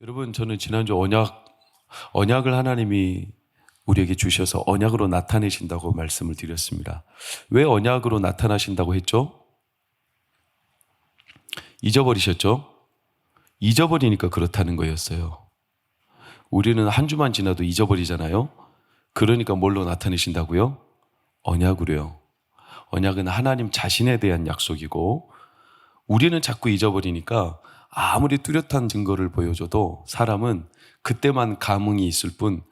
여러분, 저는 지난주 언약을 하나님이 우리에게 주셔서 언약으로 나타내신다고 말씀을 드렸습니다. 왜 언약으로 나타나신다고 했죠? 잊어버리셨죠? 잊어버리니까 그렇다는 거였어요. 우리는 한 주만 지나도 잊어버리잖아요. 그러니까 뭘로 나타내신다고요? 언약으로요. 언약은 하나님 자신에 대한 약속이고, 우리는 자꾸 잊어버리니까 아무리 뚜렷한 증거를 보여줘도 사람은 그때만 감흥이 있을 뿐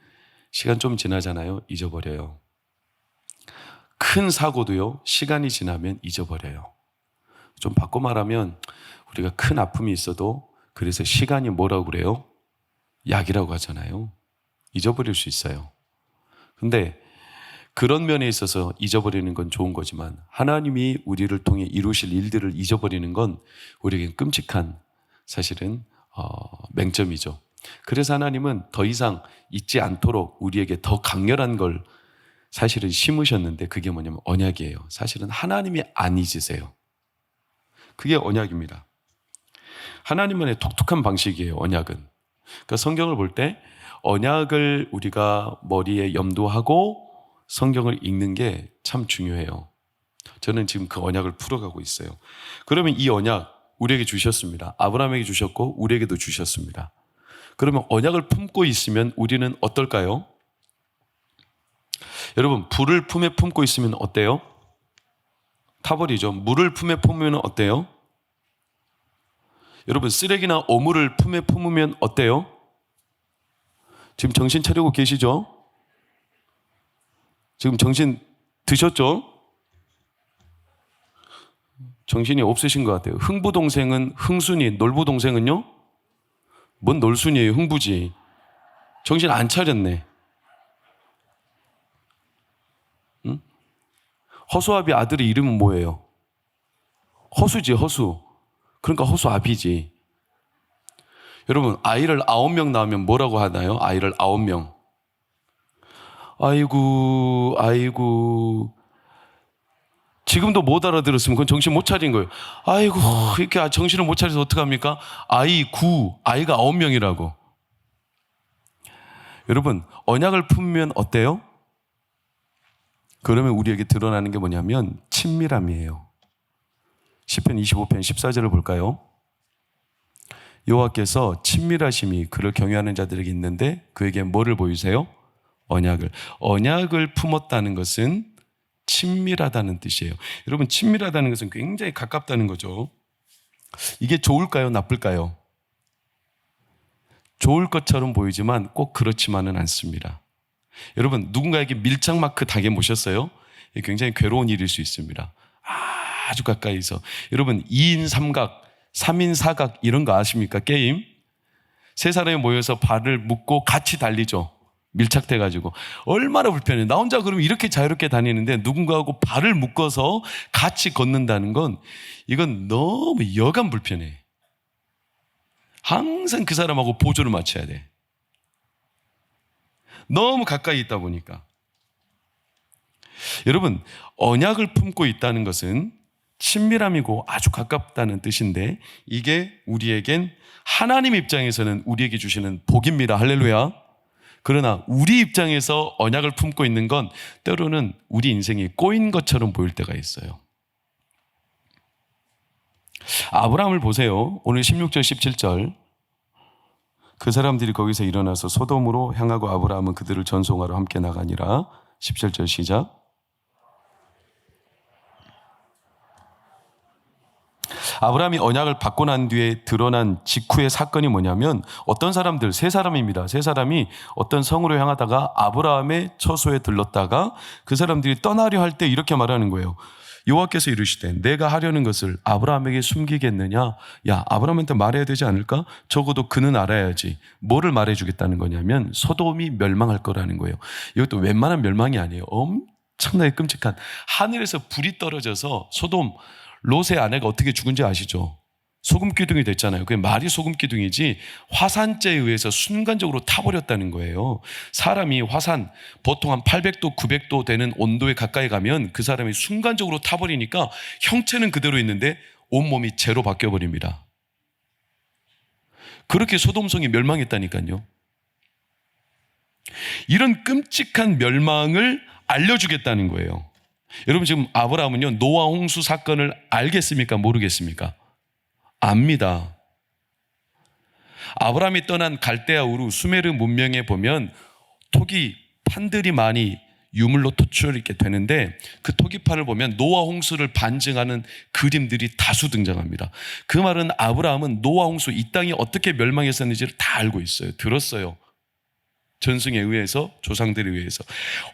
시간 좀 지나잖아요. 잊어버려요. 큰 사고도요, 시간이 지나면 잊어버려요. 좀 바꿔 말하면 우리가 큰 아픔이 있어도 그래서 시간이 뭐라고 그래요? 약이라고 하잖아요. 잊어버릴 수 있어요. 근데 그런 면에 있어서 잊어버리는 건 좋은 거지만 하나님이 우리를 통해 이루실 일들을 잊어버리는 건 우리에겐 끔찍한 사실은 맹점이죠. 그래서 하나님은 더 이상 잊지 않도록 우리에게 더 강렬한 걸 사실은 심으셨는데 그게 뭐냐면 언약이에요. 사실은 하나님이 안 잊으세요. 그게 언약입니다. 하나님만의 독특한 방식이에요. 언약은. 그러니까 성경을 볼 때 언약을 우리가 머리에 염두하고 성경을 읽는 게 참 중요해요. 저는 지금 그 언약을 풀어가고 있어요. 그러면 이 언약 우리에게 주셨습니다. 아브라함에게 주셨고 우리에게도 주셨습니다. 그러면 언약을 품고 있으면 우리는 어떨까요? 여러분, 불을 품에 품고 있으면 어때요? 타버리죠. 물을 품에 품으면 어때요? 여러분, 쓰레기나 오물을 품에 품으면 어때요? 지금 정신 차리고 계시죠? 지금 정신 드셨죠? 정신이 없으신 것 같아요. 흥부 동생은 흥순이, 놀부 동생은요? 뭔 놀순이에요? 흥부지. 정신 안 차렸네. 응? 허수아비 아들의 이름은 뭐예요? 허수지, 허수. 그러니까 허수아비지. 여러분, 아이를 9명 낳으면 뭐라고 하나요? 아이를 9명. 아이고. 지금도 못 알아들었으면 그건 정신 못 차린 거예요. 아이고, 이렇게 정신을 못 차려서 어떡합니까? 아이가 9명이라고. 여러분, 언약을 품으면 어때요? 그러면 우리에게 드러나는 게 뭐냐면 친밀함이에요. 시편 25편 14절을 볼까요? 여호와께서 친밀하심이 그를 경외하는 자들에게 있는데 그에게 뭐를 보이세요? 언약을 품었다는 것은 친밀하다는 뜻이에요. 여러분, 친밀하다는 것은 굉장히 가깝다는 거죠. 이게 좋을까요? 나쁠까요? 좋을 것처럼 보이지만 꼭 그렇지만은 않습니다. 여러분, 누군가에게 밀착 마크 닭에 모셨어요? 굉장히 괴로운 일일 수 있습니다. 아주 가까이서. 여러분, 2인 3각, 3인 4각 이런 거 아십니까? 게임? 세 사람이 모여서 발을 묶고 같이 달리죠. 밀착돼가지고. 얼마나 불편해요. 나 혼자 그러면 이렇게 자유롭게 다니는데 누군가하고 발을 묶어서 같이 걷는다는 건 이건 너무 여간 불편해. 항상 그 사람하고 보조를 맞춰야 돼. 너무 가까이 있다 보니까. 여러분, 언약을 품고 있다는 것은 친밀함이고 아주 가깝다는 뜻인데 이게 우리에겐 하나님 입장에서는 우리에게 주시는 복입니다. 할렐루야. 그러나 우리 입장에서 언약을 품고 있는 건 때로는 우리 인생이 꼬인 것처럼 보일 때가 있어요. 아브라함을 보세요. 오늘 16절 17절 그 사람들이 거기서 일어나서 소돔으로 향하고 아브라함은 그들을 전송하러 함께 나가니라. 17절 시작. 아브라함이 언약을 받고 난 뒤에 드러난 직후의 사건이 뭐냐면 어떤 사람들, 세 사람입니다. 세 사람이 어떤 성으로 향하다가 아브라함의 처소에 들렀다가 그 사람들이 떠나려 할 때 이렇게 말하는 거예요. 여호와께서 이르시되 내가 하려는 것을 아브라함에게 숨기겠느냐? 야, 아브라함한테 말해야 되지 않을까? 적어도 그는 알아야지. 뭐를 말해주겠다는 거냐면 소돔이 멸망할 거라는 거예요. 이것도 웬만한 멸망이 아니에요. 엄청나게 끔찍한 하늘에서 불이 떨어져서 소돔 롯의 아내가 어떻게 죽은지 아시죠? 소금기둥이 됐잖아요. 그게 말이 소금기둥이지 화산재에 의해서 순간적으로 타버렸다는 거예요. 사람이 화산 보통 한 800도, 900도 되는 온도에 가까이 가면 그 사람이 순간적으로 타버리니까 형체는 그대로 있는데 온몸이 재로 바뀌어버립니다. 그렇게 소돔성이 멸망했다니까요. 이런 끔찍한 멸망을 알려주겠다는 거예요. 여러분, 지금 아브라함은요, 노아 홍수 사건을 알겠습니까? 모르겠습니까? 압니다. 아브라함이 떠난 갈대아 우르 수메르 문명에 보면 토기 판들이 많이 유물로 토출하게 되는데, 그 토기판을 보면 노아 홍수를 반증하는 그림들이 다수 등장합니다. 그 말은 아브라함은 노아 홍수, 이 땅이 어떻게 멸망했었는지를 다 알고 있어요. 들었어요. 전승에 의해서, 조상들에 의해서.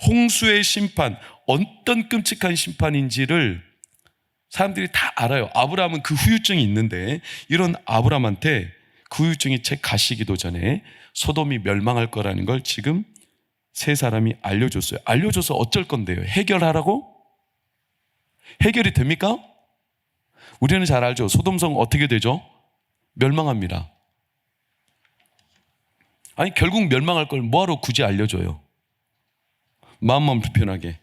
홍수의 심판, 어떤 끔찍한 심판인지를 사람들이 다 알아요. 아브라함은 그 후유증이 있는데, 이런 아브라함한테 그 후유증이 채 가시기도 전에 소돔이 멸망할 거라는 걸 지금 세 사람이 알려줬어요. 알려줘서 어쩔 건데요? 해결하라고? 해결이 됩니까? 우리는 잘 알죠. 소돔성 어떻게 되죠? 멸망합니다. 아니, 결국 멸망할 걸 뭐하러 굳이 알려줘요? 마음만 불편하게.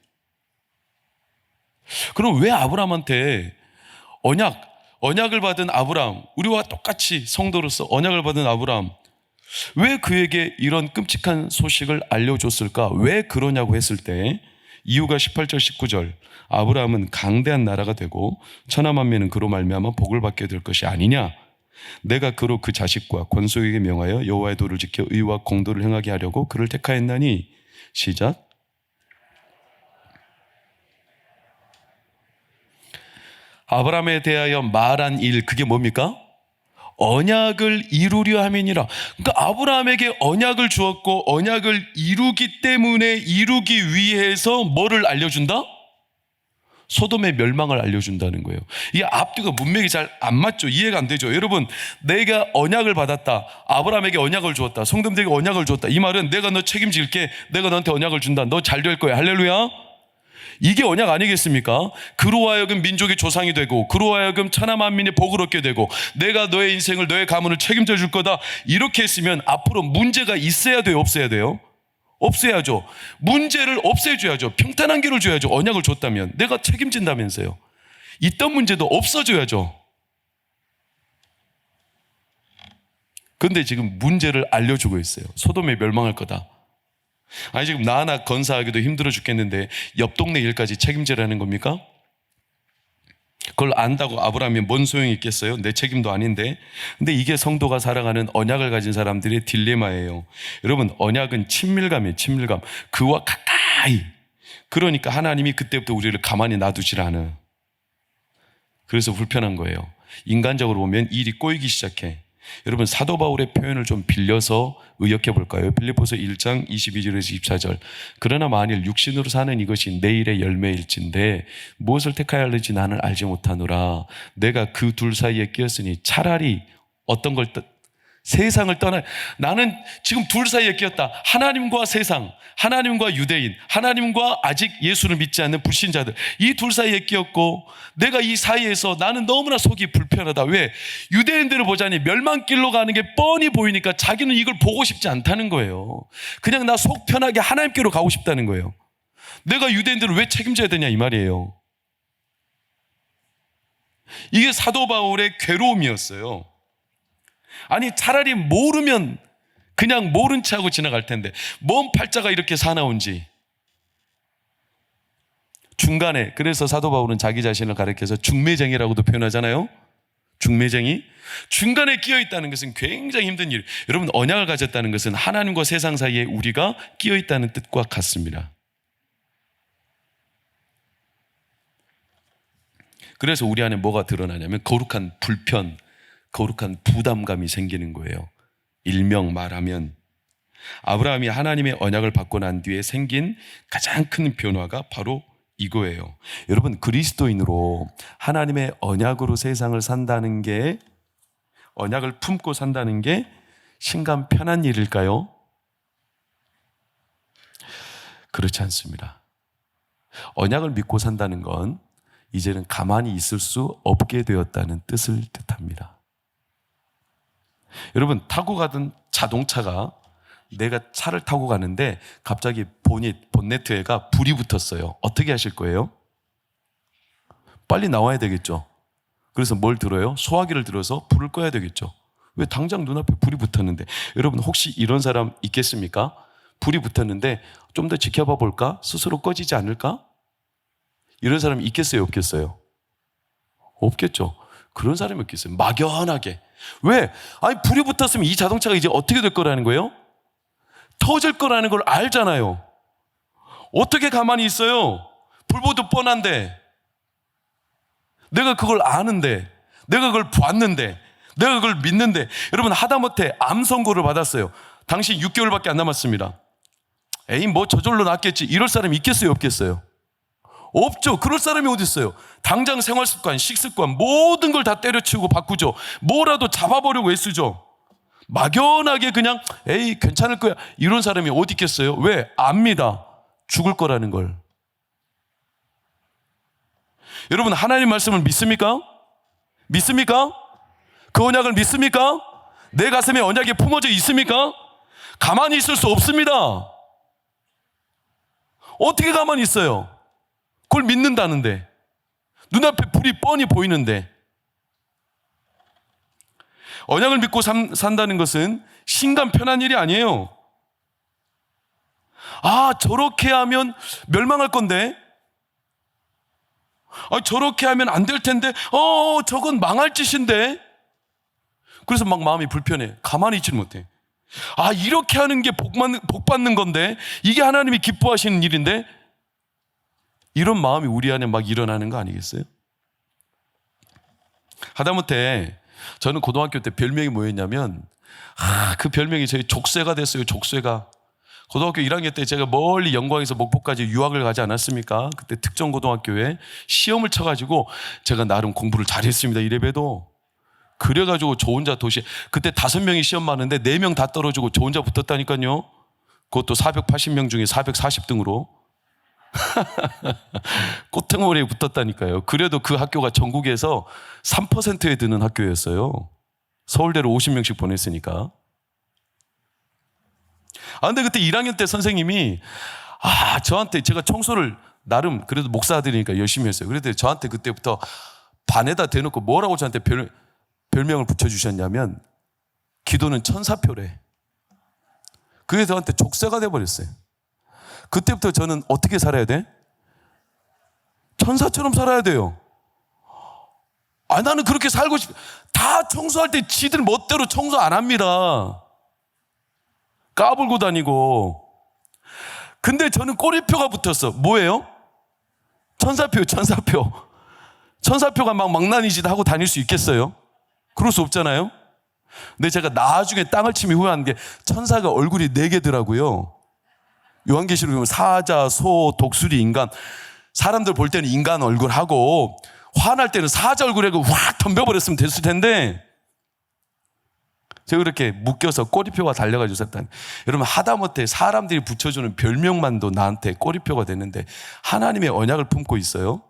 그럼 왜 아브라함한테 언약을 받은 아브라함, 우리와 똑같이 성도로서 언약을 받은 아브라함, 왜 그에게 이런 끔찍한 소식을 알려줬을까? 왜 그러냐고 했을 때 이유가 18절 19절, 아브라함은 강대한 나라가 되고 천하만민은 그로 말미암아 복을 받게 될 것이 아니냐, 내가 그로 그 자식과 권속에게 명하여 여호와의 도를 지켜 의와 공도를 행하게 하려고 그를 택하였나니. 시작. 아브라함에 대하여 말한 일, 그게 뭡니까? 언약을 이루려 함이니라. 그러니까 아브라함에게 언약을 주었고, 언약을 이루기 때문에, 이루기 위해서 뭐를 알려준다? 소돔의 멸망을 알려준다는 거예요. 이게 앞뒤가 문맥이 잘 안 맞죠? 이해가 안 되죠? 여러분, 내가 언약을 받았다, 아브라함에게 언약을 주었다, 성도들에게 언약을 주었다, 이 말은 내가 너 책임질게, 내가 너한테 언약을 준다, 너 잘 될 거야, 할렐루야. 이게 언약 아니겠습니까? 그로 하여금 민족의 조상이 되고, 그로 하여금 천하만민의 복을 얻게 되고, 내가 너의 인생을, 너의 가문을 책임져 줄 거다, 이렇게 했으면 앞으로 문제가 있어야 돼요, 없어야 돼요? 없애야죠. 문제를 없애줘야죠. 평탄한 길을 줘야죠. 언약을 줬다면, 내가 책임진다면서요. 있던 문제도 없어져야죠. 그런데 지금 문제를 알려주고 있어요. 소돔에 멸망할 거다. 아니, 지금 나 하나 건사하기도 힘들어 죽겠는데 옆 동네 일까지 책임지라는 겁니까? 그걸 안다고 아브라함이 뭔 소용이 있겠어요? 내 책임도 아닌데. 근데 이게 성도가 살아가는 언약을 가진 사람들의 딜레마예요. 여러분, 언약은 친밀감이에요. 친밀감. 그와 가까이. 그러니까 하나님이 그때부터 우리를 가만히 놔두질 않아요. 그래서 불편한 거예요. 인간적으로 보면 일이 꼬이기 시작해. 여러분, 사도 바울의 표현을 좀 빌려서 의역해 볼까요? 빌립보서 1장 22절에서 24절. 그러나 만일 육신으로 사는 이것이 내일의 열매일진데 무엇을 택하여 할는지 나는 알지 못하노라. 내가 그 둘 사이에 끼었으니 차라리 어떤 걸 세상을 떠나. 나는 지금 둘 사이에 끼었다. 하나님과 세상, 하나님과 유대인, 하나님과 아직 예수를 믿지 않는 불신자들, 이 둘 사이에 끼었고, 내가 이 사이에서 나는 너무나 속이 불편하다. 왜? 유대인들을 보자니 멸망길로 가는 게 뻔히 보이니까 자기는 이걸 보고 싶지 않다는 거예요. 그냥 나 속 편하게 하나님께로 가고 싶다는 거예요. 내가 유대인들을 왜 책임져야 되냐, 이 말이에요. 이게 사도 바울의 괴로움이었어요. 아니, 차라리 모르면 그냥 모른 체 하고 지나갈 텐데 뭔 팔자가 이렇게 사나운지. 중간에, 그래서 사도 바울은 자기 자신을 가리켜서 중매쟁이라고도 표현하잖아요. 중매쟁이. 중간에 끼어 있다는 것은 굉장히 힘든 일. 여러분, 언약을 가졌다는 것은 하나님과 세상 사이에 우리가 끼어 있다는 뜻과 같습니다. 그래서 우리 안에 뭐가 드러나냐면 거룩한 불편, 거룩한 부담감이 생기는 거예요. 일명 말하면 아브라함이 하나님의 언약을 받고 난 뒤에 생긴 가장 큰 변화가 바로 이거예요. 여러분, 그리스도인으로 하나님의 언약으로 세상을 산다는 게, 언약을 품고 산다는 게 신감 편한 일일까요? 그렇지 않습니다. 언약을 믿고 산다는 건 이제는 가만히 있을 수 없게 되었다는 뜻을 뜻합니다. 여러분, 타고 가던 자동차가, 내가 차를 타고 가는데 갑자기 본네트에가 불이 붙었어요. 어떻게 하실 거예요? 빨리 나와야 되겠죠. 그래서 뭘 들어요? 소화기를 들어서 불을 꺼야 되겠죠. 왜 당장 눈앞에 불이 붙었는데. 여러분 혹시 이런 사람 있겠습니까? 불이 붙었는데 좀 더 지켜봐 볼까? 스스로 꺼지지 않을까? 이런 사람이 있겠어요, 없겠어요? 없겠죠. 그런 사람이 없겠어요. 막연하게. 왜? 아니 불이 붙었으면 이 자동차가 이제 어떻게 될 거라는 거예요? 터질 거라는 걸 알잖아요. 어떻게 가만히 있어요? 불보듯 뻔한데, 내가 그걸 아는데, 내가 그걸 봤는데, 내가 그걸 믿는데. 여러분 하다못해 암 선고를 받았어요. 당신 6개월밖에 안 남았습니다. 에이 뭐 저절로 낫겠지. 이럴 사람이 있겠어요, 없겠어요? 없죠. 그럴 사람이 어디 있어요? 당장 생활습관, 식습관 모든 걸 다 때려치우고 바꾸죠. 뭐라도 잡아보려고 애쓰죠. 막연하게 그냥 에이 괜찮을 거야 이런 사람이 어디 있겠어요? 왜? 압니다. 죽을 거라는 걸. 여러분 하나님 말씀을 믿습니까? 믿습니까? 그 언약을 믿습니까? 내 가슴에 언약이 품어져 있습니까? 가만히 있을 수 없습니다. 어떻게 가만히 있어요? 그걸 믿는다는데, 눈앞에 불이 뻔히 보이는데. 언약을 믿고 산다는 것은 신간 편한 일이 아니에요. 아 저렇게 하면 멸망할 건데, 아 저렇게 하면 안 될 텐데, 저건 망할 짓인데. 그래서 막 마음이 불편해. 가만히 있지를 못해. 아 이렇게 하는 게 복 받는 건데, 이게 하나님이 기뻐하시는 일인데. 이런 마음이 우리 안에 막 일어나는 거 아니겠어요? 하다못해 저는 고등학교 때 별명이 뭐였냐면, 그 별명이 저희 족쇄가 됐어요. 족쇄가. 고등학교 1학년 때 제가 멀리 영광에서 목포까지 유학을 가지 않았습니까? 그때 특정고등학교에 시험을 쳐가지고 제가 나름 공부를 잘했습니다. 이래봬도. 그래가지고 저 혼자 도시에, 그때 5명이 시험 봤는데 4명 다 떨어지고 저 혼자 붙었다니까요. 그것도 480명 중에 440등으로. 꽃등머리에 붙었다니까요. 그래도 그 학교가 전국에서 3%에 드는 학교였어요. 서울대로 50명씩 보냈으니까. 근데 그때 1학년 때 선생님이 저한테, 제가 청소를 나름 그래도 목사들이니까 열심히 했어요. 그래도 저한테 그때부터 반에다 대놓고 뭐라고 저한테 별명을 붙여주셨냐면, 기도는 천사표래. 그게 저한테 족쇄가 돼버렸어요. 그때부터 저는 어떻게 살아야 돼? 천사처럼 살아야 돼요. 나는 그렇게 살고 다 청소할 때 지들 멋대로 청소 안 합니다. 까불고 다니고. 근데 저는 꼬리표가 붙었어. 뭐예요? 천사표. 천사표가 막 망나니 짓 하고 다닐 수 있겠어요? 그럴 수 없잖아요. 근데 제가 나중에 땅을 치미 후회한 게, 천사가 얼굴이 4개더라고요. 요한계시록 보면 사자, 소, 독수리, 인간. 사람들 볼 때는 인간 얼굴하고, 화날 때는 사자 얼굴하고 확 덤벼버렸으면 됐을 텐데, 제가 그렇게 묶여서 꼬리표가 달려가지고 살았다니. 여러분 하다못해 사람들이 붙여주는 별명만도 나한테 꼬리표가 되는데, 하나님의 언약을 품고 있어요.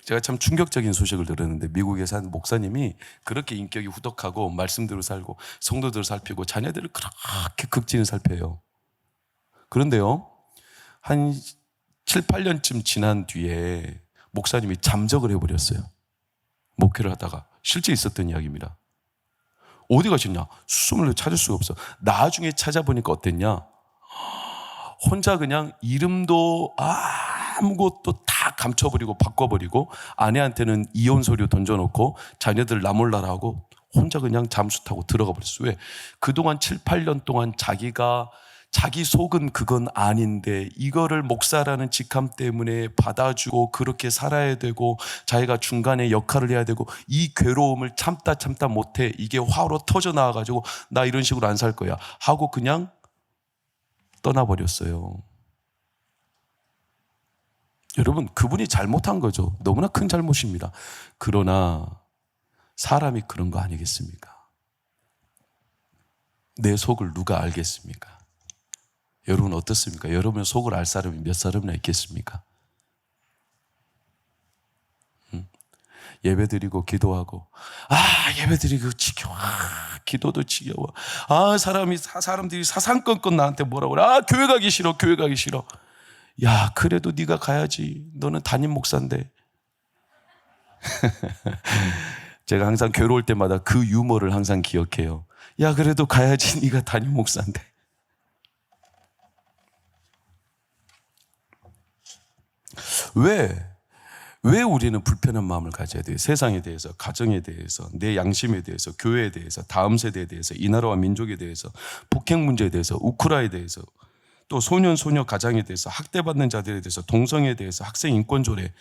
제가 참 충격적인 소식을 들었는데, 미국에 사는 목사님이 그렇게 인격이 후덕하고 말씀대로 살고 성도들을 살피고 자녀들을 그렇게 극진히 살펴요. 그런데요, 한 7, 8년쯤 지난 뒤에 목사님이 잠적을 해버렸어요. 목회를 하다가. 실제 있었던 이야기입니다. 어디 가셨냐? 숨을 찾을 수가 없어. 나중에 찾아보니까 어땠냐? 혼자 그냥 이름도 아무것도 다 감춰버리고 바꿔버리고, 아내한테는 이혼 서류 던져놓고 자녀들 나몰라라 하고 혼자 그냥 잠수 타고 들어가 버렸어요. 왜? 그동안 7, 8년 동안 자기 속은 그건 아닌데 이거를 목사라는 직함 때문에 받아주고 그렇게 살아야 되고 자기가 중간에 역할을 해야 되고, 이 괴로움을 참다 못해 이게 화로 터져 나와가지고 나 이런 식으로 안 살 거야 하고 그냥 떠나버렸어요. 여러분 그분이 잘못한 거죠. 너무나 큰 잘못입니다. 그러나 사람이 그런 거 아니겠습니까? 내 속을 누가 알겠습니까? 여러분 어떻습니까? 여러분의 속을 알 사람이 몇 사람이나 있겠습니까? 예배드리고 기도하고, 예배드리고 지겨워, 기도도 지겨워, 사람들이 사상건건 나한테 뭐라고 그래, 교회 가기 싫어. 야 그래도 네가 가야지. 너는 담임 목사인데. 제가 항상 괴로울 때마다 그 유머를 항상 기억해요. 야, 그래도 가야지. 네가 담임 목사인데. 왜 우리는 불편한 마음을 가져야 돼요? 세상에 대해서, 가정에 대해서, 내 양심에 대해서, 교회에 대해서, 다음 세대에 대해서, 이 나라와 민족에 대해서, 북핵 문제에 대해서, 우크라이나에 대해서, 또 소년, 소녀 가장에 대해서, 학대받는 자들에 대해서, 동성애에 대해서, 학생 인권 조례,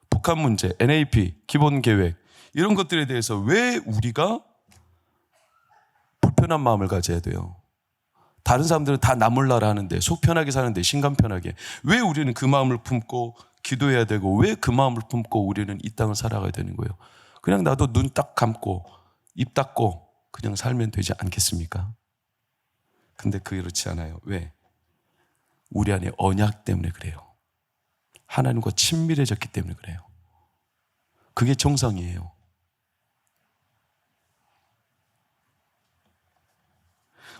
북한 문제, NAP, 기본계획, 이런 것들에 대해서 왜 우리가 불편한 마음을 가져야 돼요? 다른 사람들은 다 나 몰라라 하는데, 속 편하게 사는데, 심간 편하게. 왜 우리는 그 마음을 품고 기도해야 되고, 왜 그 마음을 품고 우리는 이 땅을 살아가야 되는 거예요? 그냥 나도 눈 딱 감고 입 닫고 그냥 살면 되지 않겠습니까? 근데 그렇지 않아요. 왜? 우리 안에 언약 때문에 그래요. 하나님과 친밀해졌기 때문에 그래요. 그게 정상이에요.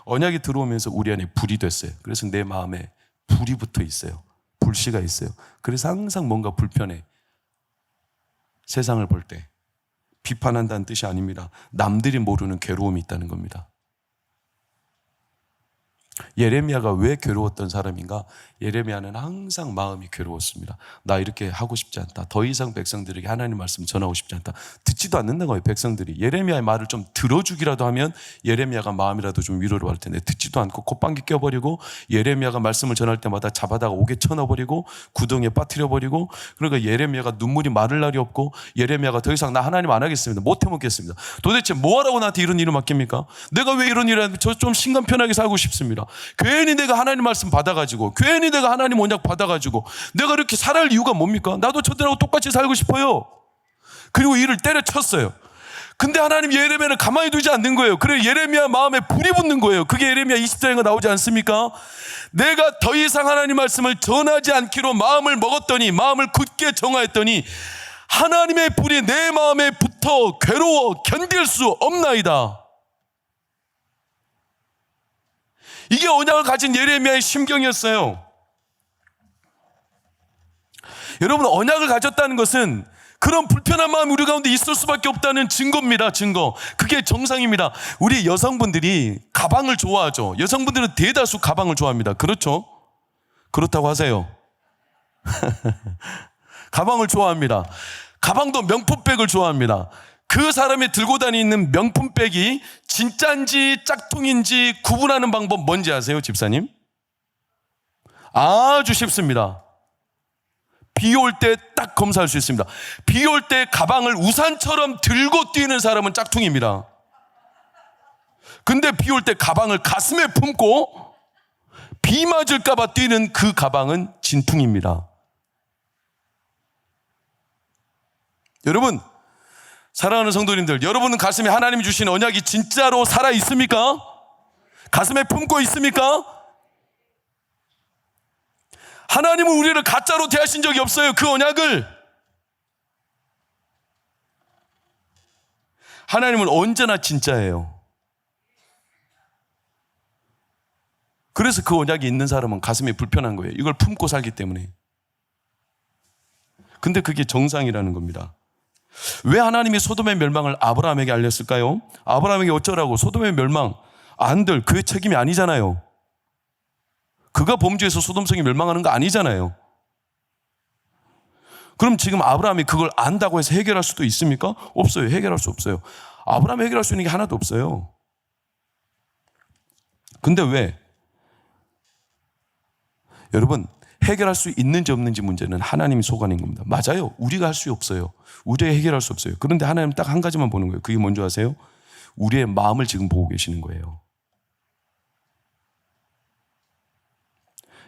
언약이 들어오면서 우리 안에 불이 됐어요. 그래서 내 마음에 불이 붙어 있어요. 불씨가 있어요. 그래서 항상 뭔가 불편해. 세상을 볼 때 비판한다는 뜻이 아닙니다. 남들이 모르는 괴로움이 있다는 겁니다. 예레미야가 왜 괴로웠던 사람인가? 예레미야는 항상 마음이 괴로웠습니다. 나 이렇게 하고 싶지 않다. 더 이상 백성들에게 하나님 말씀 전하고 싶지 않다. 듣지도 않는다는 거예요, 백성들이. 예레미야의 말을 좀 들어주기라도 하면 예레미야가 마음이라도 좀 위로를 받을 텐데 듣지도 않고 콧방귀 껴버리고, 예레미야가 말씀을 전할 때마다 잡아다가 옥에 쳐넣어버리고 구덩이에 빠뜨려버리고, 그러니까 예레미야가 눈물이 마를 날이 없고, 예레미야가 더 이상 나 하나님 안 하겠습니다. 못 해먹겠습니다. 도대체 뭐하라고 나한테 이런 일을 맡깁니까? 내가 왜 이런 일을 하는데 저 좀 심간 편하게 살고 싶습니다. 괜히 내가 하나님 말씀 받아가지고, 괜히 내가 하나님 언약 받아가지고 내가 이렇게 살아갈 이유가 뭡니까? 나도 저들하고 똑같이 살고 싶어요. 그리고 이를 때려쳤어요. 근데 하나님 예레미야를 가만히 두지 않는 거예요. 그래 예레미야 마음에 불이 붙는 거예요. 그게 예레미야 20장에 나오지 않습니까? 내가 더 이상 하나님 말씀을 전하지 않기로 마음을 먹었더니, 마음을 굳게 정하였더니 하나님의 불이 내 마음에 붙어 괴로워 견딜 수 없나이다. 이게 언약을 가진 예레미야의 심경이었어요. 여러분, 언약을 가졌다는 것은 그런 불편한 마음이 우리 가운데 있을 수밖에 없다는 증거입니다. 증거. 그게 정상입니다. 우리 여성분들이 가방을 좋아하죠. 여성분들은 대다수 가방을 좋아합니다. 그렇죠? 그렇다고 하세요. 가방을 좋아합니다. 가방도 명품백을 좋아합니다. 그 사람이 들고 다니는 명품백이 진짜인지 짝퉁인지 구분하는 방법 뭔지 아세요, 집사님? 아주 쉽습니다. 비 올 때 딱 검사할 수 있습니다. 비 올 때 가방을 우산처럼 들고 뛰는 사람은 짝퉁입니다. 근데 비 올 때 가방을 가슴에 품고 비 맞을까 봐 뛰는 그 가방은 진퉁입니다. 여러분, 사랑하는 성도님들, 여러분은 가슴에 하나님이 주신 언약이 진짜로 살아 있습니까? 가슴에 품고 있습니까? 하나님은 우리를 가짜로 대하신 적이 없어요. 그 언약을. 하나님은 언제나 진짜예요. 그래서 그 언약이 있는 사람은 가슴이 불편한 거예요. 이걸 품고 살기 때문에. 근데 그게 정상이라는 겁니다. 왜 하나님이 소돔의 멸망을 아브라함에게 알렸을까요? 아브라함에게 어쩌라고? 소돔의 멸망 안들 그의 책임이 아니잖아요. 그가 범죄해서 소돔성이 멸망하는 거 아니잖아요. 그럼 지금 아브라함이 그걸 안다고 해서 해결할 수도 있습니까? 없어요. 해결할 수 없어요. 아브라함이 해결할 수 있는 게 하나도 없어요. 근데 왜? 여러분, 해결할 수 있는지 없는지 문제는 하나님이 소관인 겁니다. 맞아요. 우리가 할 수 없어요. 우리가 해결할 수 없어요. 그런데 하나님은 딱 한 가지만 보는 거예요. 그게 뭔지 아세요? 우리의 마음을 지금 보고 계시는 거예요.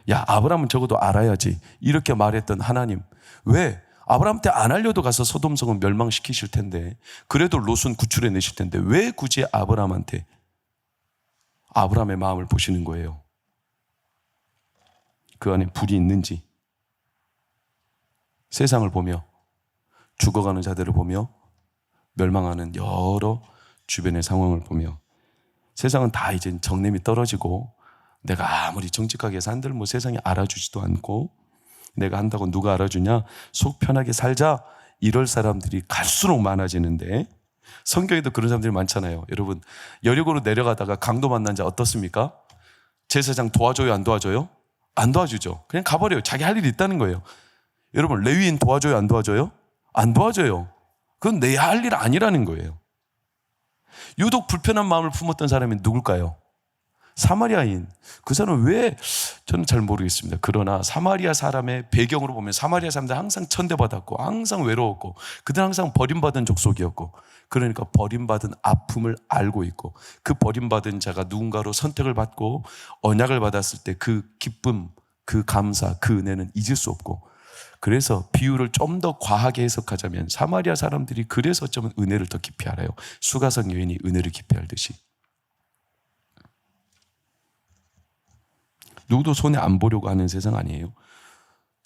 야, 아브라함은 적어도 알아야지. 이렇게 말했던 하나님. 왜? 아브라함한테 안 알려도 가서 소돔성은 멸망시키실 텐데, 그래도 롯은 구출해 내실 텐데 왜 굳이 아브라함한테 아브라함의 마음을 보시는 거예요? 그 안에 불이 있는지, 세상을 보며 죽어가는 자들을 보며 멸망하는 여러 주변의 상황을 보며, 세상은 다 이제 정념이 떨어지고 내가 아무리 정직하게 산들 뭐 세상이 알아주지도 않고, 내가 한다고 누가 알아주냐, 속 편하게 살자, 이럴 사람들이 갈수록 많아지는데, 성경에도 그런 사람들이 많잖아요. 여러분, 여리고로 내려가다가 강도 만난 자 어떻습니까? 제사장 도와줘요, 안 도와줘요? 안 도와주죠. 그냥 가버려요. 자기 할 일이 있다는 거예요. 여러분, 레위인 도와줘요, 안 도와줘요? 안 도와줘요. 그건 내 할 일 아니라는 거예요. 유독 불편한 마음을 품었던 사람이 누굴까요? 사마리아인. 그 사람은 왜? 저는 잘 모르겠습니다. 그러나 사마리아 사람의 배경으로 보면 사마리아 사람들 항상 천대받았고 항상 외로웠고 그들은 항상 버림받은 족속이었고, 그러니까 버림받은 아픔을 알고 있고, 그 버림받은 자가 누군가로 선택을 받고 언약을 받았을 때 그 기쁨, 그 감사, 그 은혜는 잊을 수 없고, 그래서 비유를 좀 더 과하게 해석하자면 사마리아 사람들이 그래서 어쩌면 은혜를 더 깊이 알아요. 수가성 여인이 은혜를 깊이 알듯이. 누구도 손해 안 보려고 하는 세상 아니에요.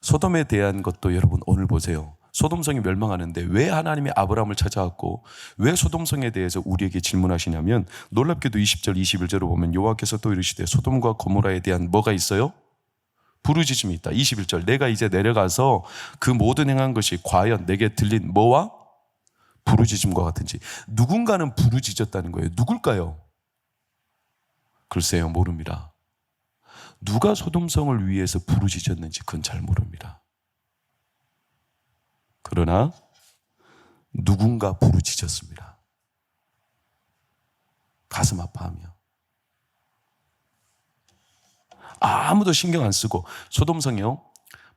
소돔에 대한 것도 여러분 오늘 보세요. 소돔성이 멸망하는데 왜 하나님이 아브라함을 찾아왔고 왜 소돔성에 대해서 우리에게 질문하시냐면, 놀랍게도 20절 21절을 보면 여호와께서 또 이르시되 소돔과 고모라에 대한 뭐가 있어요? 부르짖음이 있다. 21절, 내가 이제 내려가서 그 모든 행한 것이 과연 내게 들린 뭐와 부르짖음과 같은지. 누군가는 부르짖었다는 거예요. 누굴까요? 글쎄요, 모릅니다. 누가 소돔성을 위해서 부르짖었는지 그건 잘 모릅니다. 그러나 누군가 부르짖었습니다. 가슴 아파하며. 아무도 신경 안 쓰고. 소돔성이요,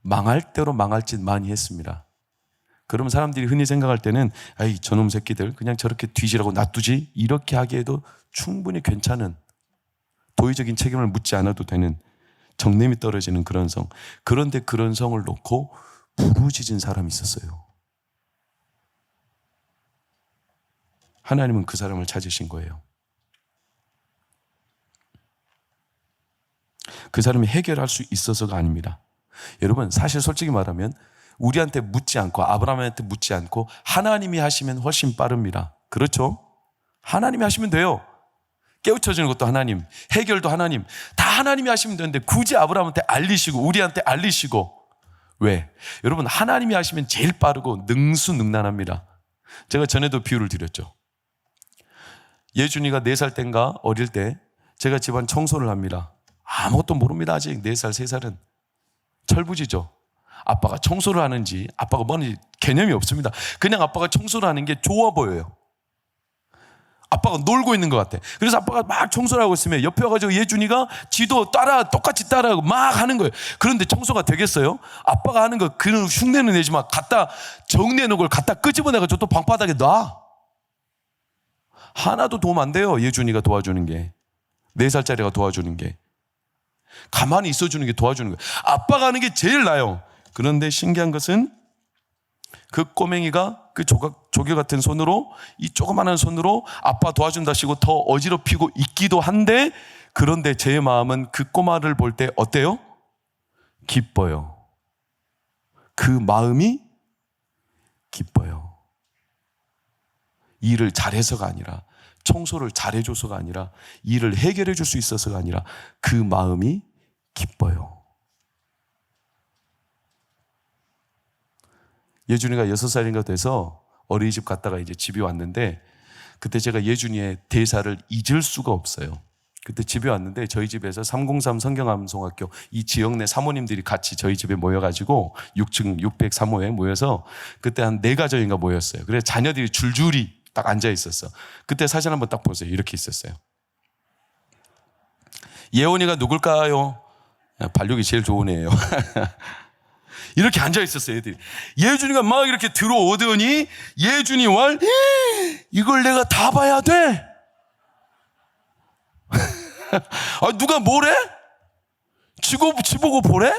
망할 대로 망할 짓 많이 했습니다. 그러면 사람들이 흔히 생각할 때는 아이 저놈 새끼들 그냥 저렇게 뒤지라고 놔두지, 이렇게 하기에도 충분히 괜찮은, 도의적인 책임을 묻지 않아도 되는, 정냄이 떨어지는 그런 성. 그런데 그런 성을 놓고 부르짖은 사람이 있었어요. 하나님은 그 사람을 찾으신 거예요. 그 사람이 해결할 수 있어서가 아닙니다. 여러분, 사실 솔직히 말하면 우리한테 묻지 않고 아브라함한테 묻지 않고 하나님이 하시면 훨씬 빠릅니다. 그렇죠? 하나님이 하시면 돼요. 깨우쳐주는 것도 하나님, 해결도 하나님, 다 하나님이 하시면 되는데 굳이 아브라함한테 알리시고 우리한테 알리시고. 왜? 여러분, 하나님이 하시면 제일 빠르고 능수능란합니다. 제가 전에도 비유를 드렸죠. 예준이가 4살 땐가 어릴 때 제가 집안 청소를 합니다. 아무것도 모릅니다. 아직 4살, 3살은. 철부지죠. 아빠가 청소를 하는지 아빠가 뭐는지 개념이 없습니다. 그냥 아빠가 청소를 하는 게 좋아 보여요. 아빠가 놀고 있는 것 같아. 그래서 아빠가 막 청소를 하고 있으면 옆에 와가지고 예준이가 지도 똑같이 따라하고 막 하는 거예요. 그런데 청소가 되겠어요? 아빠가 하는 거 그는 흉내는 내지만 갖다 정리해 놓은 걸 갖다 끄집어내가지고 또 방바닥에 놔. 하나도 도움 안 돼요. 예준이가 도와주는 게. 4살짜리가 도와주는 게. 가만히 있어주는 게 도와주는 거예요. 아빠가 하는 게 제일 나아요. 그런데 신기한 것은 그 꼬맹이가 그 조개 같은 손으로, 이 조그마한 손으로 아빠 도와준다시고 더 어지럽히고 있기도 한데, 그런데 제 마음은 그 꼬마를 볼 때 어때요? 기뻐요. 그 마음이 기뻐요. 일을 잘해서가 아니라, 청소를 잘해줘서가 아니라, 일을 해결해 줄 수 있어서가 아니라 그 마음이 기뻐요. 예준이가 6살인가 돼서 어린이집 갔다가 이제 집에 왔는데, 그때 제가 예준이의 대사를 잊을 수가 없어요. 그때 집에 왔는데 저희 집에서 303 성경암송학교 이 지역 내 사모님들이 같이 저희 집에 모여가지고 6층 603호에 모여서 그때 한 4가족인가 모였어요. 그래서 자녀들이 줄줄이 딱 앉아 있었어. 그때 사진 한번 딱 보세요. 이렇게 있었어요. 예원이가 누굴까요? 발육이 제일 좋은 애예요. 이렇게 앉아 있었어요, 애들이. 예준이가 막 이렇게 들어오더니 예준이 왈, 이걸 내가 다 봐야 돼? 아, 누가 뭐래? 지보고 보래?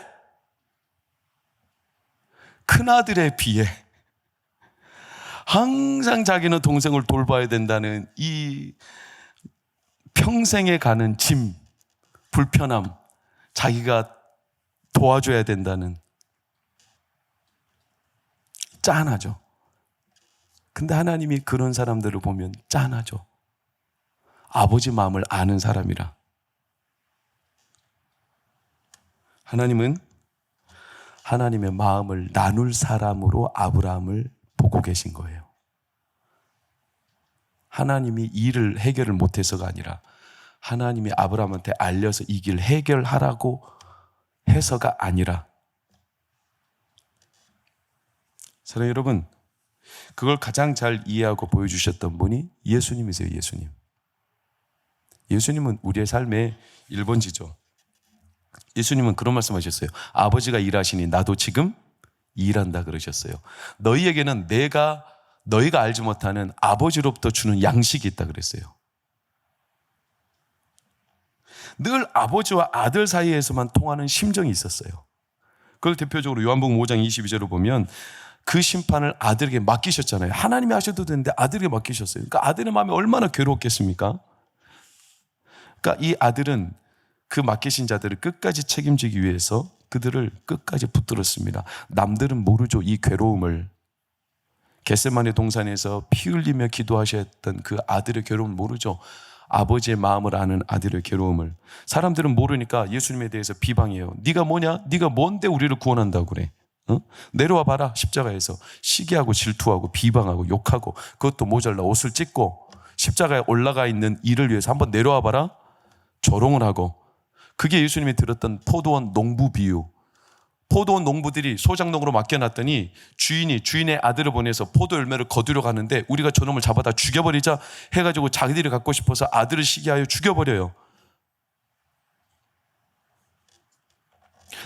큰아들에 비해 항상 자기는 동생을 돌봐야 된다는 이 평생에 가는 짐, 불편함, 자기가 도와줘야 된다는, 짠하죠. 근데 하나님이 그런 사람들을 보면 짠하죠. 아버지 마음을 아는 사람이라. 하나님은 하나님의 마음을 나눌 사람으로 아브라함을 보고 계신 거예요. 하나님이 일을 해결을 못해서가 아니라 하나님이 아브라함한테 알려서 이 길 해결하라고 해서가 아니라, 사랑하는 여러분, 그걸 가장 잘 이해하고 보여주셨던 분이 예수님이세요. 예수님. 예수님은 우리의 삶의 1번지죠. 예수님은 그런 말씀하셨어요. 아버지가 일하시니 나도 지금 일한다 그러셨어요. 너희에게는 너희가 알지 못하는 아버지로부터 주는 양식이 있다 그랬어요. 늘 아버지와 아들 사이에서만 통하는 심정이 있었어요. 그걸 대표적으로 요한복음 5장 22절을 보면 그 심판을 아들에게 맡기셨잖아요. 하나님이 하셔도 되는데 아들에게 맡기셨어요. 그러니까 아들의 마음이 얼마나 괴로웠겠습니까? 그러니까 이 아들은 그 맡기신 자들을 끝까지 책임지기 위해서 그들을 끝까지 붙들었습니다. 남들은 모르죠, 이 괴로움을. 겟세마네 동산에서 피 흘리며 기도하셨던 그 아들의 괴로움을 모르죠. 아버지의 마음을 아는 아들의 괴로움을. 사람들은 모르니까 예수님에 대해서 비방해요. 네가 뭐냐? 네가 뭔데 우리를 구원한다고 그래? 내려와 봐라. 십자가에서 시기하고 질투하고 비방하고 욕하고, 그것도 모자라 옷을 찢고 십자가에 올라가 있는 이를 위해서 한번 내려와 봐라. 조롱을 하고. 그게 예수님이 들었던 포도원 농부 비유. 포도원 농부들이 소장농으로 맡겨놨더니 주인의 아들을 보내서 포도 열매를 거두려 가는데 우리가 저놈을 잡아다 죽여버리자 해가지고 자기들이 갖고 싶어서 아들을 시기하여 죽여버려요.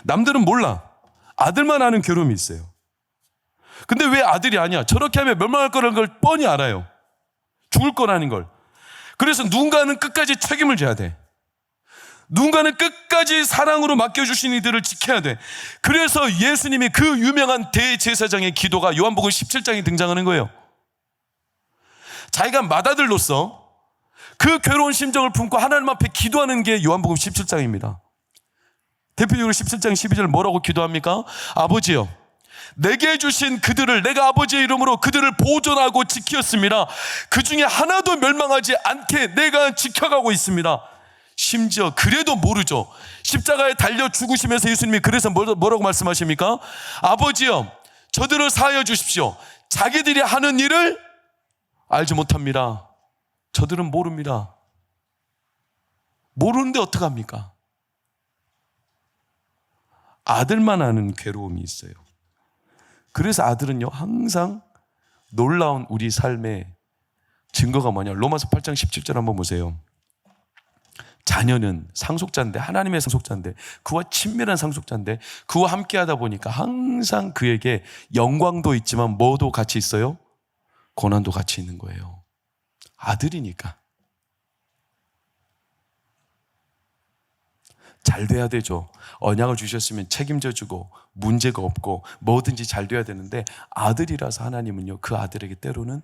남들은 몰라. 아들만 아는 괴로움이 있어요. 근데 왜 아들이 아니야? 저렇게 하면 멸망할 거라는 걸 뻔히 알아요. 죽을 거라는 걸. 그래서 누군가는 끝까지 책임을 져야 돼. 누군가는 끝까지 사랑으로 맡겨주신 이들을 지켜야 돼. 그래서 예수님이 그 유명한 대제사장의 기도가 요한복음 17장에 등장하는 거예요. 자기가 맏아들로서 그 괴로운 심정을 품고 하나님 앞에 기도하는 게 요한복음 17장입니다. 대표적으로 17장 12절 뭐라고 기도합니까? 아버지여, 내게 주신 그들을 내가 아버지의 이름으로 그들을 보존하고 지켰습니다. 그 중에 하나도 멸망하지 않게 내가 지켜가고 있습니다. 심지어 그래도 모르죠. 십자가에 달려 죽으시면서 예수님이 그래서 뭐라고 말씀하십니까? 아버지여, 저들을 사하여 주십시오. 자기들이 하는 일을 알지 못합니다. 저들은 모릅니다. 모르는데 어떡합니까? 아들만 아는 괴로움이 있어요. 그래서 아들은요, 항상 놀라운 우리 삶의 증거가 뭐냐? 로마서 8장 17절 한번 보세요. 자녀는 상속자인데, 하나님의 상속자인데, 그와 친밀한 상속자인데, 그와 함께 하다 보니까 항상 그에게 영광도 있지만 뭐도 같이 있어요? 고난도 같이 있는 거예요. 아들이니까. 잘 돼야 되죠. 언약을 주셨으면 책임져 주고 문제가 없고 뭐든지 잘 돼야 되는데, 아들이라서 하나님은요, 그 아들에게 때로는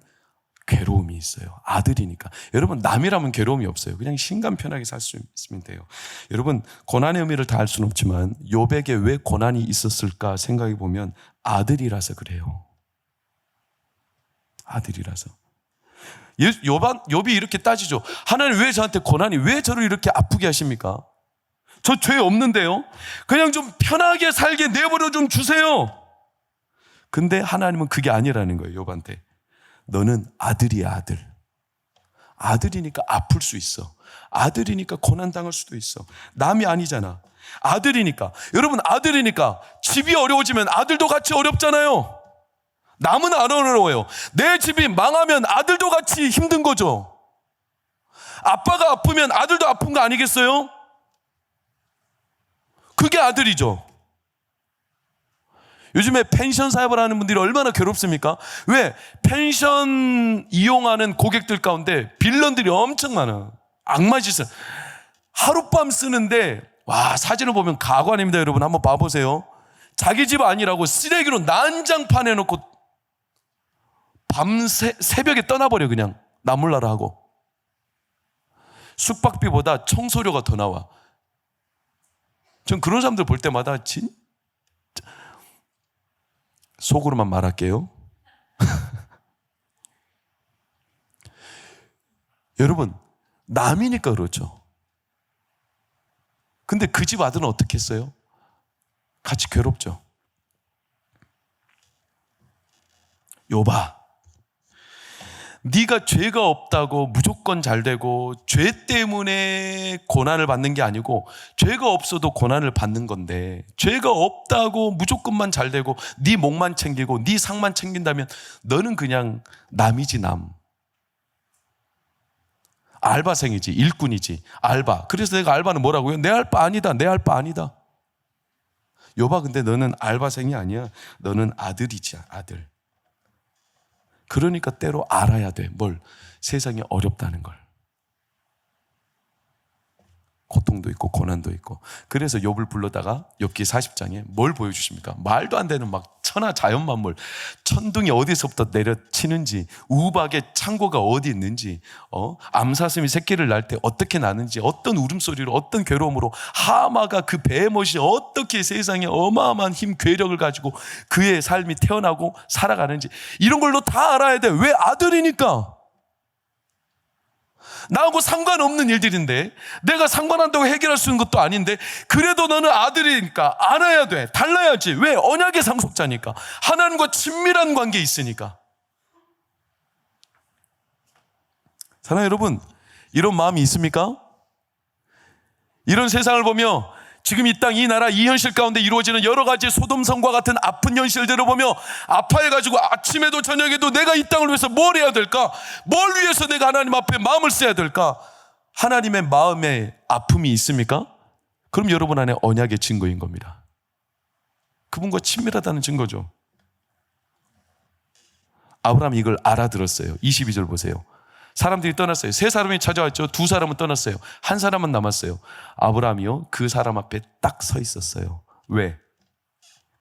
괴로움이 있어요. 아들이니까. 여러분, 남이라면 괴로움이 없어요. 그냥 신간 편하게 살 수 있으면 돼요. 여러분, 고난의 의미를 다 알 수는 없지만 욥에게 왜 고난이 있었을까 생각해 보면 아들이라서 그래요. 아들이라서. 욥이 이렇게 따지죠. 하나님 왜 저한테 고난이, 왜 저를 이렇게 아프게 하십니까? 저 죄 없는데요. 그냥 좀 편하게 살게 내버려 좀 주세요. 근데 하나님은 그게 아니라는 거예요. 욥한테. 너는 아들이야, 아들. 아들이니까 아플 수 있어. 아들이니까 고난당할 수도 있어. 남이 아니잖아. 아들이니까. 여러분, 아들이니까 집이 어려워지면 아들도 같이 어렵잖아요. 남은 안 어려워요. 내 집이 망하면 아들도 같이 힘든 거죠. 아빠가 아프면 아들도 아픈 거 아니겠어요? 그게 아들이죠. 요즘에 펜션 사업을 하는 분들이 얼마나 괴롭습니까? 왜? 펜션 이용하는 고객들 가운데 빌런들이 엄청 많아. 악마짓을 하룻밤 쓰는데, 와, 사진을 보면 가관입니다. 여러분 한번 봐보세요. 자기 집 아니라고 쓰레기로 난장판 해놓고 새벽에 떠나버려. 그냥 나몰라라 하고. 숙박비보다 청소료가 더 나와. 전 그런 사람들 볼 때마다 진짜, 속으로만 말할게요. 여러분, 남이니까 그렇죠. 근데 그 집 아들은 어떻게 했어요? 같이 괴롭죠. 욥아, 네가 죄가 없다고 무조건 잘 되고 죄 때문에 고난을 받는 게 아니고 죄가 없어도 고난을 받는 건데, 죄가 없다고 무조건만 잘 되고 네 목만 챙기고 네 상만 챙긴다면 너는 그냥 남이지, 남. 알바생이지, 일꾼이지, 알바. 그래서 내가 알바는 뭐라고요? 내 알바 아니다, 내 알바 아니다. 여봐, 근데 너는 알바생이 아니야. 너는 아들이지, 아들. 그러니까 때로 알아야 돼. 뭘? 세상이 어렵다는 걸. 고통도 있고 고난도 있고. 그래서 욥을 불러다가 욥기 40장에 뭘 보여주십니까? 말도 안 되는 막 천하 자연만물, 천둥이 어디서부터 내려치는지, 우박의 창고가 어디 있는지, 암사슴이 새끼를 낳을 때 어떻게 나는지, 어떤 울음소리로, 어떤 괴로움으로 하마가 그 베헤못이 어떻게 세상에 어마어마한 힘, 괴력을 가지고 그의 삶이 태어나고 살아가는지, 이런 걸로 다 알아야 돼. 왜? 아들이니까. 나하고 상관없는 일들인데, 내가 상관한다고 해결할 수 있는 것도 아닌데, 그래도 너는 아들이니까 알아야 돼. 달라야지. 왜? 언약의 상속자니까. 하나님과 친밀한 관계에 있으니까. 사랑하는 여러분, 이런 마음이 있습니까? 이런 세상을 보며 지금 이 땅, 이 나라, 이 현실 가운데 이루어지는 여러 가지 소돔성과 같은 아픈 현실들을 보며 아파해가지고 아침에도 저녁에도 내가 이 땅을 위해서 뭘 해야 될까? 뭘 위해서 내가 하나님 앞에 마음을 써야 될까? 하나님의 마음에 아픔이 있습니까? 그럼 여러분 안에 언약의 증거인 겁니다. 그분과 친밀하다는 증거죠. 아브라함이 이걸 알아들었어요. 22절 보세요. 사람들이 떠났어요. 3사람이 찾아왔죠. 2사람은 떠났어요. 1사람은 남았어요. 아브라함이요, 그 사람 앞에 딱 서 있었어요. 왜?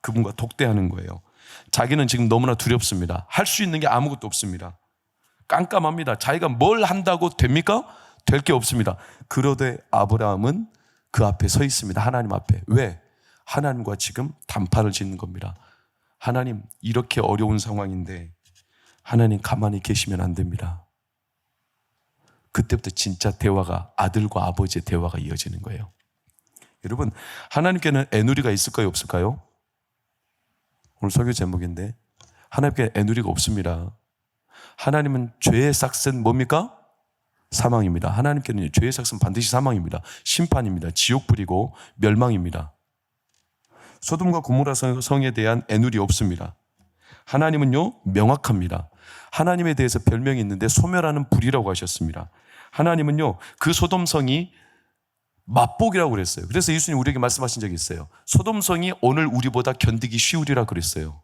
그분과 독대하는 거예요. 자기는 지금 너무나 두렵습니다. 할 수 있는 게 아무것도 없습니다. 깜깜합니다. 자기가 뭘 한다고 됩니까? 될 게 없습니다. 그러되 아브라함은 그 앞에 서 있습니다. 하나님 앞에. 왜? 하나님과 지금 단판을 짓는 겁니다. 하나님, 이렇게 어려운 상황인데 하나님 가만히 계시면 안 됩니다. 그때부터 진짜 대화가, 아들과 아버지의 대화가 이어지는 거예요. 여러분, 하나님께는 애누리가 있을까요, 없을까요? 오늘 설교 제목인데, 하나님께 애누리가 없습니다. 하나님은 죄의 삭은 뭡니까? 사망입니다. 하나님께는 죄의 삭은 반드시 사망입니다. 심판입니다. 지옥불이고 멸망입니다. 소돔과 고모라 성에 대한 애누리 없습니다. 하나님은요, 명확합니다. 하나님에 대해서 별명이 있는데 소멸하는 불이라고 하셨습니다. 하나님은요, 그 소돔성이 맛보기라고 그랬어요. 그래서 예수님 우리에게 말씀하신 적이 있어요. 소돔성이 오늘 우리보다 견디기 쉬우리라 그랬어요.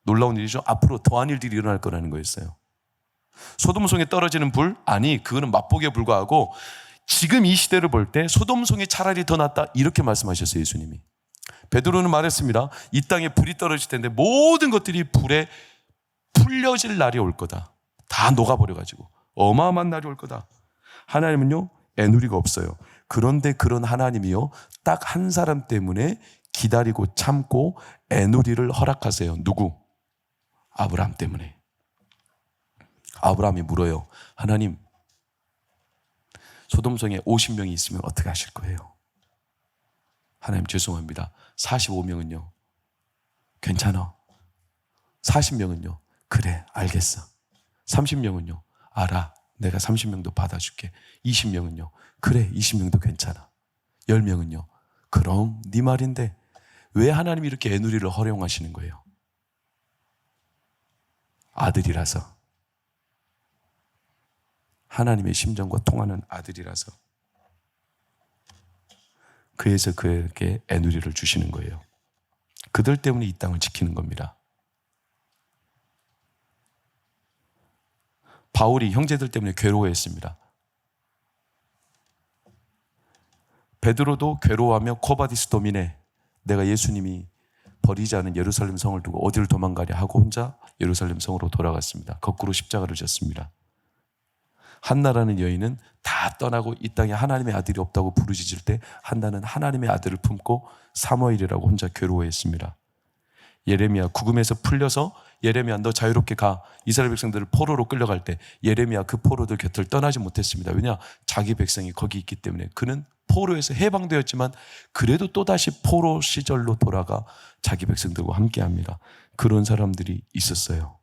놀라운 일이죠. 앞으로 더한 일들이 일어날 거라는 거였어요. 소돔성에 떨어지는 불? 아니, 그거는 맛보기에 불과하고 지금 이 시대를 볼 때 소돔성이 차라리 더 낫다, 이렇게 말씀하셨어요, 예수님이. 베드로는 말했습니다. 이 땅에 불이 떨어질 텐데 모든 것들이 불에 풀려질 날이 올 거다. 다 녹아버려가지고 어마어마한 날이 올 거다. 하나님은요, 애누리가 없어요. 그런데 그런 하나님이요, 딱 한 사람 때문에 기다리고 참고 애누리를 허락하세요. 누구? 아브라함 때문에. 아브라함이 물어요. 하나님, 소돔성에 50명이 있으면 어떻게 하실 거예요? 하나님, 죄송합니다. 45명은요 괜찮아. 40명은요 그래, 알겠어. 30명은요 알아, 내가 30명도 받아줄게. 20명은요 그래, 20명도 괜찮아. 10명은요 그럼 네 말인데. 왜 하나님이 이렇게 애누리를 허용하시는 거예요? 아들이라서. 하나님의 심정과 통하는 아들이라서. 그래서 그에게 애누리를 주시는 거예요. 그들 때문에 이 땅을 지키는 겁니다. 바울이 형제들 때문에 괴로워했습니다. 베드로도 괴로워하며 코바디스 도미네, 내가 예수님이 버리지 않은 예루살렘 성을 두고 어디를 도망가랴 하고 혼자 예루살렘 성으로 돌아갔습니다. 거꾸로 십자가를 졌습니다. 한나라는 여인은 다 떠나고 이 땅에 하나님의 아들이 없다고 부르짖을 때 한나는 하나님의 아들을 품고 사무엘이라고 혼자 괴로워했습니다. 예레미야 구금에서 풀려서 예레미야 너 자유롭게 가, 이스라엘 백성들을 포로로 끌려갈 때 예레미야 그 포로들 곁을 떠나지 못했습니다. 왜냐? 자기 백성이 거기 있기 때문에. 그는 포로에서 해방되었지만 그래도 또다시 포로 시절로 돌아가 자기 백성들과 함께합니다. 그런 사람들이 있었어요.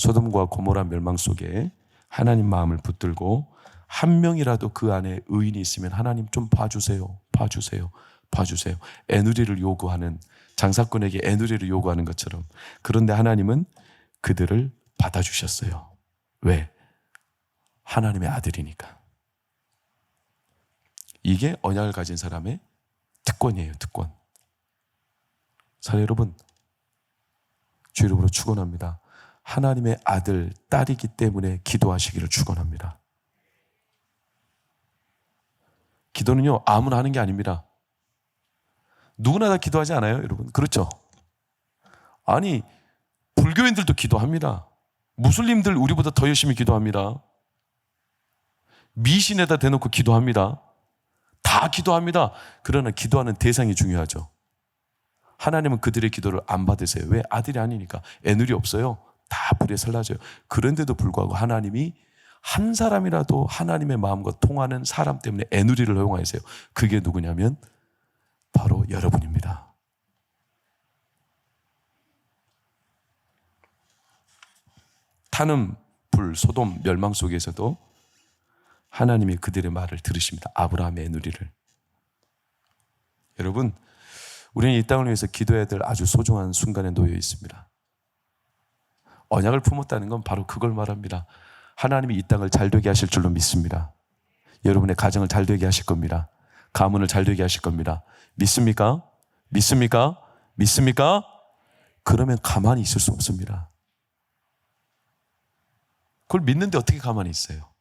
소돔과 고모라 멸망 속에 하나님 마음을 붙들고 한 명이라도 그 안에 의인이 있으면 하나님 좀 봐주세요. 애누리를 요구하는, 장사꾼에게 애누리를 요구하는 것처럼. 그런데 하나님은 그들을 받아주셨어요. 왜? 하나님의 아들이니까. 이게 언약을 가진 사람의 특권이에요. 특권. 사랑 여러분, 주 이름으로 축원합니다. 하나님의 아들, 딸이기 때문에 기도하시기를 축원합니다. 기도는요, 아무나 하는 게 아닙니다. 누구나 다 기도하지 않아요, 여러분? 그렇죠? 아니, 불교인들도 기도합니다. 무슬림들 우리보다 더 열심히 기도합니다. 미신에다 대놓고 기도합니다. 다 기도합니다. 그러나 기도하는 대상이 중요하죠. 하나님은 그들의 기도를 안 받으세요. 왜? 아들이 아니니까. 애누리 없어요. 다 불에 설라져요. 그런데도 불구하고 하나님이 한 사람이라도 하나님의 마음과 통하는 사람 때문에 애누리를 허용하세요. 그게 누구냐면 바로 여러분입니다. 타는 불, 소돔, 멸망 속에서도 하나님이 그들의 말을 들으십니다. 아브라함의 애누리를. 여러분, 우리는 이 땅을 위해서 기도해야 될 아주 소중한 순간에 놓여 있습니다. 언약을 품었다는 건 바로 그걸 말합니다. 하나님이 이 땅을 잘되게 하실 줄로 믿습니다. 여러분의 가정을 잘되게 하실 겁니다. 가문을 잘되게 하실 겁니다. 믿습니까? 믿습니까? 믿습니까? 그러면 가만히 있을 수 없습니다. 그걸 믿는데 어떻게 가만히 있어요?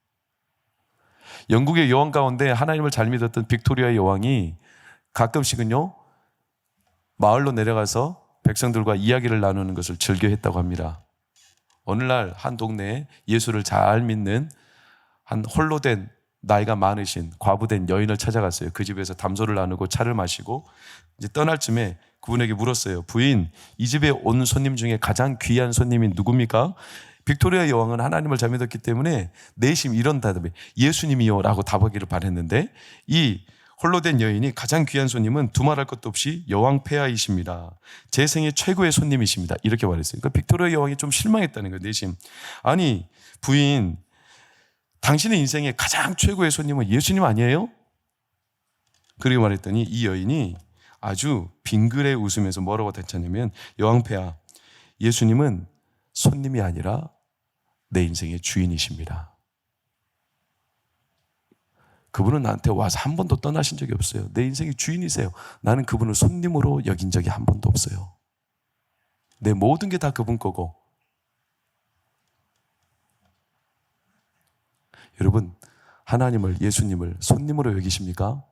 영국의 여왕 가운데 하나님을 잘 믿었던 빅토리아 여왕이 가끔씩은요, 마을로 내려가서 백성들과 이야기를 나누는 것을 즐겨했다고 합니다. 어느 날 한 동네에 예수를 잘 믿는 한 홀로 된 나이가 많으신 과부된 여인을 찾아갔어요. 그 집에서 담소를 나누고 차를 마시고 이제 떠날 쯤에 그분에게 물었어요. 부인, 이 집에 온 손님 중에 가장 귀한 손님이 누굽니까? 빅토리아 여왕은 하나님을 잘 믿었기 때문에 내심 이런 답에 예수님이요 라고 답하기를 바랬는데, 이 홀로 된 여인이 가장 귀한 손님은 두말할 것도 없이 여왕 폐하이십니다. 제 생애 최고의 손님이십니다. 이렇게 말했어요. 그러니까 빅토리아 여왕이 좀 실망했다는 거예요. 내심. 아니 부인, 당신의 인생의 가장 최고의 손님은 예수님 아니에요? 그렇게 말했더니 이 여인이 아주 빙그레 웃으면서 뭐라고 대처냐면, 여왕 폐하, 예수님은 손님이 아니라 내 인생의 주인이십니다. 그분은 나한테 와서 한 번도 떠나신 적이 없어요. 내 인생의 주인이세요. 나는 그분을 손님으로 여긴 적이 한 번도 없어요. 내 모든 게 다 그분 거고. 여러분, 하나님을, 예수님을 손님으로 여기십니까?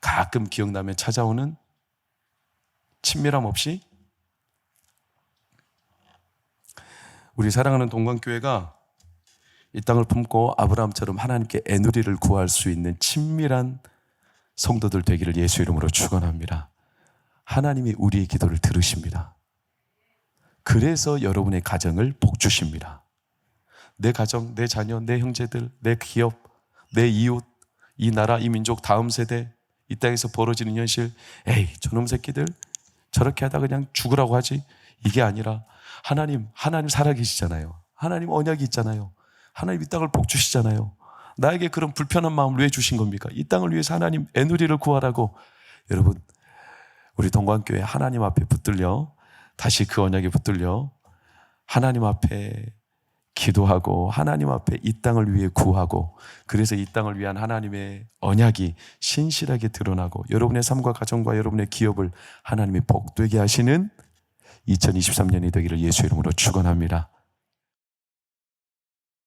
가끔 기억나면 찾아오는 친밀함 없이? 우리 사랑하는 동관교회가 이 땅을 품고 아브라함처럼 하나님께 애누리를 구할 수 있는 친밀한 성도들 되기를 예수 이름으로 축원합니다. 하나님이 우리의 기도를 들으십니다. 그래서 여러분의 가정을 복주십니다. 내 가정, 내 자녀, 내 형제들, 내 기업, 내 이웃, 이 나라, 이 민족, 다음 세대, 이 땅에서 벌어지는 현실, 에이 저놈 새끼들 저렇게 하다 그냥 죽으라고 하지, 이게 아니라 하나님 살아계시잖아요. 하나님 언약이 있잖아요. 하나님 이 땅을 복주시잖아요. 나에게 그런 불편한 마음을 왜 주신 겁니까? 이 땅을 위해서 하나님 애누리를 구하라고. 여러분, 우리 동관교회 하나님 앞에 붙들려, 다시 그 언약에 붙들려 하나님 앞에 기도하고 하나님 앞에 이 땅을 위해 구하고, 그래서 이 땅을 위한 하나님의 언약이 신실하게 드러나고 여러분의 삶과 가정과 여러분의 기업을 하나님이 복되게 하시는 2023년이 되기를 예수 이름으로 축원합니다.